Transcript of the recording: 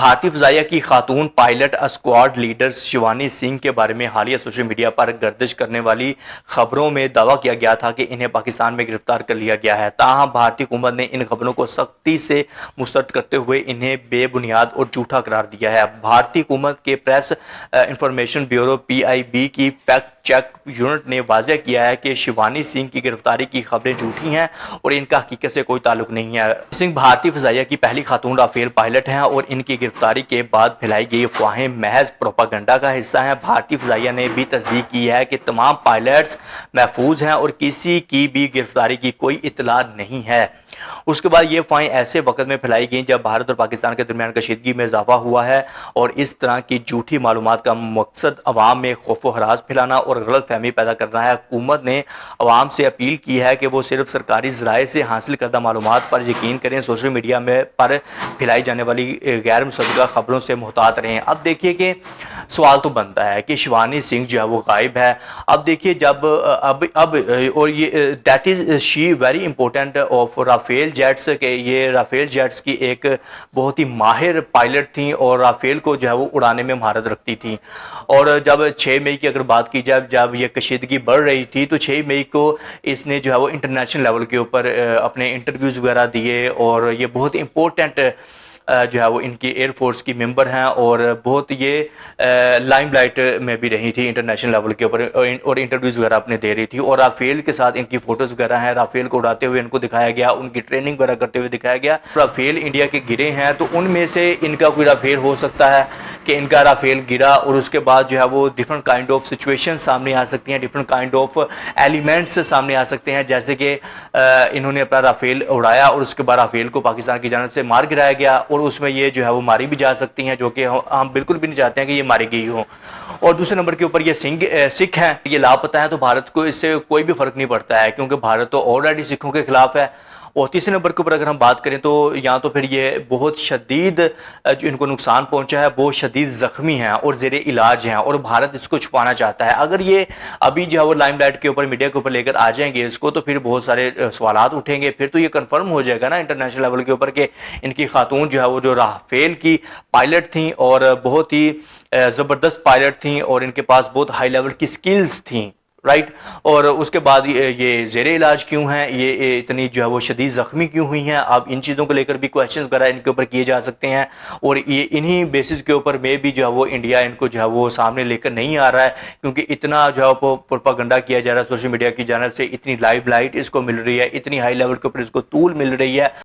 بھارتی فضائیہ کی خاتون pilot squad leader Shivani Singh کے بارے میں حالیہ سوشل میڈیا پر گردش کرنے والی خبروں میں دعویٰ کیا گیا تھا کہ انہیں پاکستان میں گرفتار کر لیا گیا ہے۔ تاہم بھارتی حکومت نے ان خبروں کو سختی سے مسترد کرتے ہوئے انہیں بے بنیاد اور جھوٹا قرار دیا ہے۔ بھارتی حکومت کے پریس انفارمیشن بیورو PIB کی فیکٹ چیک یونٹ نے واضح کیا ہے کہ شیوانی سنگھ کی گرفتاری کی خبریں جھوٹی ہیں اور ان کا حقیقت سے کوئی تعلق نہیں ہے۔ سنگھ بھارتی فضائیہ کی پہلی خاتون رافیل پائلٹ ہیں اور ان کی گرفتاری کے بعد پھیلائی گئی افواہیں محض پروپاگنڈا کا حصہ ہیں۔ بھارتی فضائیہ نے بھی تصدیق کی ہے کہ تمام پائلٹس محفوظ ہیں اور کسی کی بھی گرفتاری کی کوئی اطلاع نہیں ہے۔ اس کے بعد یہ افواہیں ایسے وقت میں پھیلائی گئیں جب بھارت اور پاکستان کے درمیان کشیدگی میں اضافہ ہوا ہے، اور اس طرح کی جھوٹی معلومات کا مقصد عوام میں خوف و ہراس پھیلانا اور غلط فہمی پیدا کرنا ہے۔ حکومت نے عوام سے اپیل کی ہے کہ وہ صرف سرکاری ذرائع سے حاصل کردہ معلومات پر یقین کریں، سوشل میڈیا میں پر پھیلائی جانے والی غیر مصدقہ خبروں سے محتاط رہیں۔ اب دیکھیے کہ سوال تو بنتا ہے کہ شیوانی سنگھ جو ہے وہ غائب ہے۔ اب دیکھیے جب اب اور یہ that is she very important of Rafale jets, کہ یہ رافیل جیٹس کی ایک بہت ہی ماہر پائلٹ تھیں اور رافیل کو جو ہے وہ اڑانے میں مہارت رکھتی تھیں۔ اور جب 6 مئی کی اگر بات کی جائے، جب یہ کشیدگی بڑھ رہی تھی تو 6 مئی کو اس نے جو ہے وہ انٹرنیشنل لیول کے اوپر اپنے انٹرویوز وغیرہ دیے، اور یہ بہت امپورٹنٹ جو ہے وہ ان کی ایئر فورس کی ممبر ہیں، اور بہت یہ لائم لائٹ میں بھی رہی تھی انٹرنیشنل لیول کے اوپر، اور انٹرویوز وغیرہ اپنے دے رہی تھی۔ اور رافیل کے ساتھ ان کی فوٹوز وغیرہ ہیں، رافیل کو اڑاتے ہوئے ان کو دکھایا گیا، ان کی ٹریننگ وغیرہ کرتے ہوئے دکھایا گیا۔ رافیل انڈیا کے گرے ہیں تو ان میں سے ان کا کوئی رافیل ہو سکتا ہے کہ ان کا رافیل گرا، اور اس کے بعد جو ہے وہ ڈفرنٹ کائنڈ آف سچویشن سامنے آ سکتی ہیں، ڈفرنٹ کائنڈ آف ایلیمنٹس سامنے آ سکتے ہیں، جیسے کہ انہوں نے اپنا رافیل اڑایا اور اس کے بعد رافیل کو پاکستان کی جانب سے مار گرایا گیا، اور اس میں یہ جو ہے وہ ماری بھی جا سکتی ہیں، جو کہ ہم بالکل بھی نہیں چاہتے ہیں کہ یہ ماری گئی ہوں۔ اور دوسرے نمبر کے اوپر یہ سکھ ہیں، یہ لاپتہ ہیں، تو بھارت کو اس سے کوئی بھی فرق نہیں پڑتا ہے، کیونکہ بھارت تو آلریڈی سکھوں کے خلاف ہے۔ اور تیسرے نمبر کے اوپر اگر ہم بات کریں تو یہاں تو پھر یہ بہت شدید جو ان کو نقصان پہنچا ہے، بہت شدید زخمی ہیں اور زیر علاج ہیں، اور بھارت اس کو چھپانا چاہتا ہے۔ اگر یہ ابھی جو ہے وہ لائم لائٹ کے اوپر، میڈیا کے اوپر لے کر آ جائیں گے اس کو، تو پھر بہت سارے سوالات اٹھیں گے، پھر تو یہ کنفرم ہو جائے گا نا انٹرنیشنل لیول کے اوپر کہ ان کی خاتون جو ہے وہ جو رافیل کی پائلٹ تھیں اور بہت ہی زبردست پائلٹ تھیں، اور ان کے پاس بہت ہائی لیول کی سکلز تھیں، رائٹ۔ اور اس کے بعد یہ زیر علاج کیوں ہیں، یہ اتنی جو ہے وہ شدید زخمی کیوں ہوئی ہیں؟ اب ان چیزوں کو لے کر بھی کویشچنز وغیرہ ان کے اوپر کیے جا سکتے ہیں، اور یہ انہی بیسس کے اوپر میں بھی جو ہے وہ انڈیا ان کو جو ہے وہ سامنے لے کر نہیں آ رہا ہے، کیونکہ اتنا جو ہے وہ پروپاگنڈا کیا جا رہا ہے سوشل میڈیا کی جانب سے، اتنی لائیو لائٹ اس کو مل رہی ہے، اتنی ہائی لیول کے اوپر اس کو طول مل رہی ہے۔